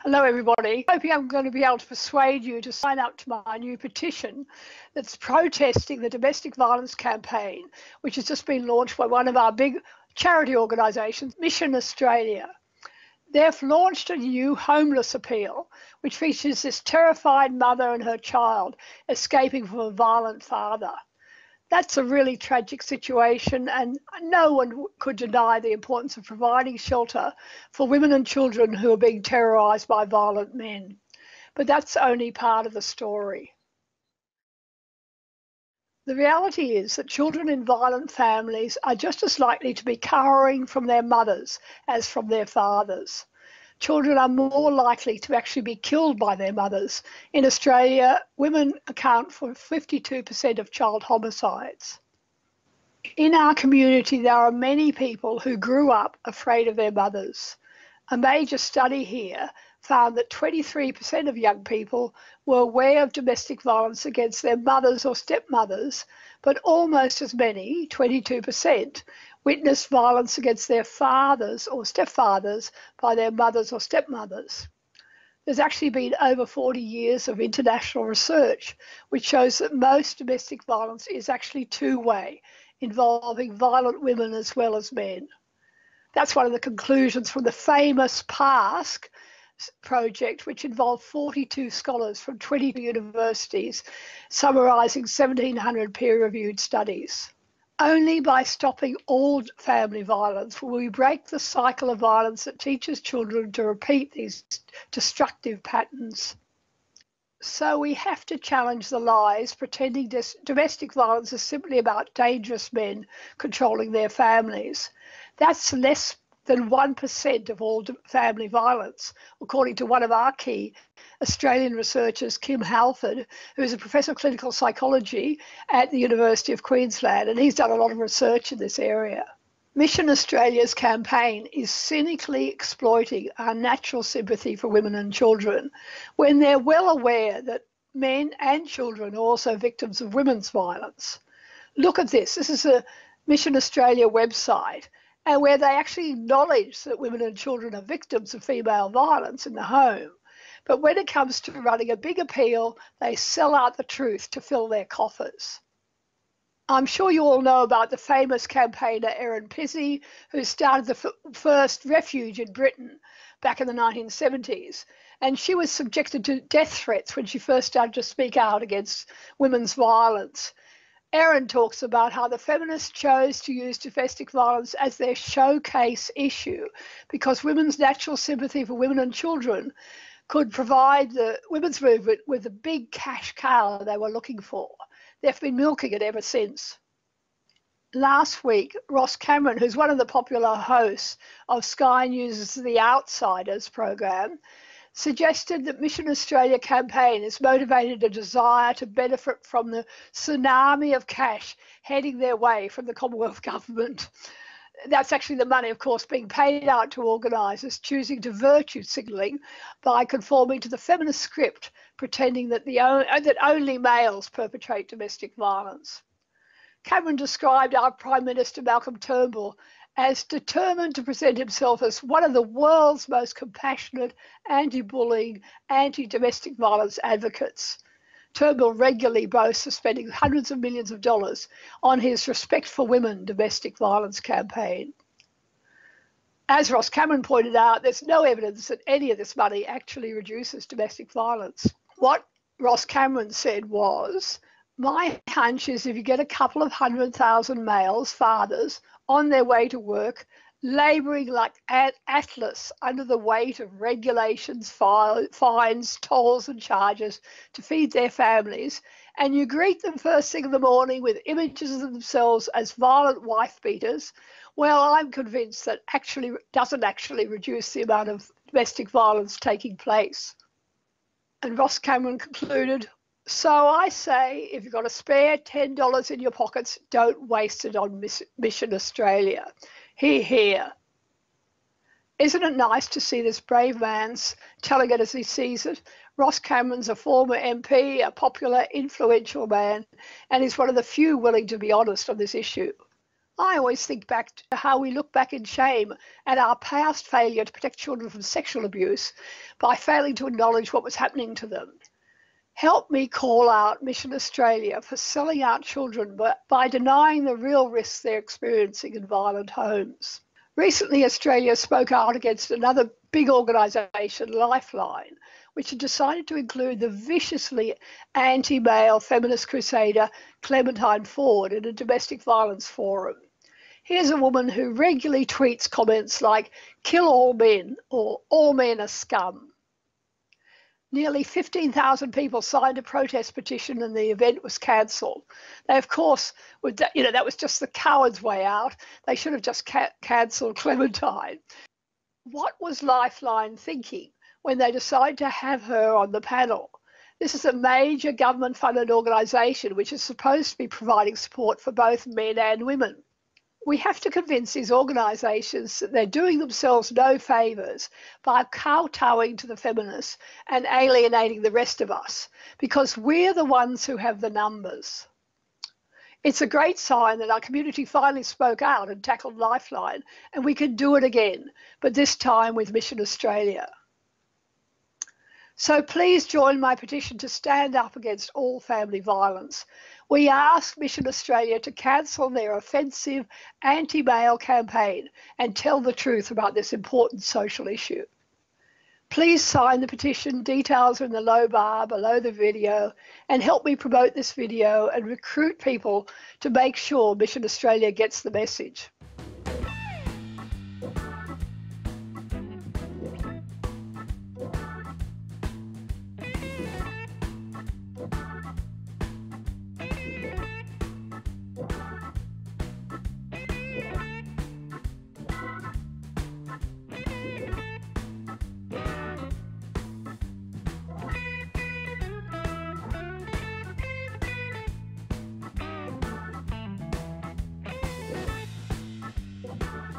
Hello, everybody. Hoping I'm going to be able to persuade you to sign up to my new petition that's protesting the domestic violence campaign, which has just been launched by one of our big charity organisations, Mission Australia. They've launched a new homeless appeal, which features this terrified mother and her child escaping from a violent father. That's a really tragic situation, and no one could deny the importance of providing shelter for women and children who are being terrorised by violent men. But that's only part of the story. The reality is that children in violent families are just as likely to be cowering from their mothers as from their fathers. Children are more likely to actually be killed by their mothers. In Australia, women account for 52% of child homicides. In our community, there are many people who grew up afraid of their mothers. A major study here found that 23% of young people were aware of domestic violence against their mothers or stepmothers, but almost as many, 22%, witnessed violence against their fathers or stepfathers by their mothers or stepmothers. There's actually been over 40 years of international research which shows that most domestic violence is actually two-way, involving violent women as well as men. That's one of the conclusions from the famous PASC project, which involved 42 scholars from 20 universities, summarising 1,700 peer-reviewed studies. Only by stopping all family violence will we break the cycle of violence that teaches children to repeat these destructive patterns. So we have to challenge the lies pretending domestic violence is simply about dangerous men controlling their families. That's less than 1% of all family violence, according to one of our key Australian researchers, Kim Halford, who is a professor of clinical psychology at the University of Queensland, and he's done a lot of research in this area. Mission Australia's campaign is cynically exploiting our natural sympathy for women and children when they're well aware that men and children are also victims of women's violence. Look at this. This is a Mission Australia website, and where they actually acknowledge that women and children are victims of female violence in the home. But when it comes to running a big appeal, they sell out the truth to fill their coffers. I'm sure you all know about the famous campaigner Erin Pizzey, who started the first refuge in Britain back in the 1970s. And she was subjected to death threats when she first started to speak out against women's violence. Erin talks about how the feminists chose to use domestic violence as their showcase issue because women's natural sympathy for women and children could provide the women's movement with the big cash cow they were looking for. They've been milking it ever since. Last week, Ross Cameron, who's one of the popular hosts of Sky News' The Outsiders program, suggested that Mission Australia campaign is motivated a desire to benefit from the tsunami of cash heading their way from the Commonwealth Government. That's actually the money, of course, being paid out to organisers choosing to virtue signalling by conforming to the feminist script, pretending that that only males perpetrate domestic violence. Cameron described our Prime Minister Malcolm Turnbull as determined to present himself as one of the world's most compassionate anti-bullying, anti-domestic violence advocates. Turnbull regularly boasts of spending hundreds of millions of dollars on his Respect for Women domestic violence campaign. As Ross Cameron pointed out, there's no evidence that any of this money actually reduces domestic violence. What Ross Cameron said was, "My hunch is if you get a couple of 100,000 males, fathers, on their way to work, labouring like Atlas under the weight of regulations, fines, tolls and charges to feed their families, and you greet them first thing in the morning with images of themselves as violent wife beaters, well, I'm convinced that doesn't actually reduce the amount of domestic violence taking place." And Ross Cameron concluded, "So I say, if you've got a spare $10 in your pockets, don't waste it on Mission Australia. Hear, hear." Isn't it nice to see this brave man telling it as he sees it? Ross Cameron's a former MP, a popular, influential man, and he's one of the few willing to be honest on this issue. I always think back to how we look back in shame at our past failure to protect children from sexual abuse by failing to acknowledge what was happening to them. Help me call out Mission Australia for selling out children by denying the real risks they're experiencing in violent homes. Recently, Australia spoke out against another big organisation, Lifeline, which had decided to include the viciously anti-male feminist crusader Clementine Ford in a domestic violence forum. Here's a woman who regularly tweets comments like, "Kill all men," or "all men are scum." Nearly 15,000 people signed a protest petition and the event was cancelled. They, of course, that was just the coward's way out. They should have just cancelled Clementine. What was Lifeline thinking when they decided to have her on the panel? This is a major government-funded organisation which is supposed to be providing support for both men and women. We have to convince these organisations that they're doing themselves no favours by kowtowing to the feminists and alienating the rest of us, because we're the ones who have the numbers. It's a great sign that our community finally spoke out and tackled Lifeline, and we can do it again, but this time with Mission Australia. So please join my petition to stand up against all family violence. We ask Mission Australia to cancel their offensive anti-male campaign and tell the truth about this important social issue. Please sign the petition. Details are in the low bar below the video, and help me promote this video and recruit people to make sure Mission Australia gets the message.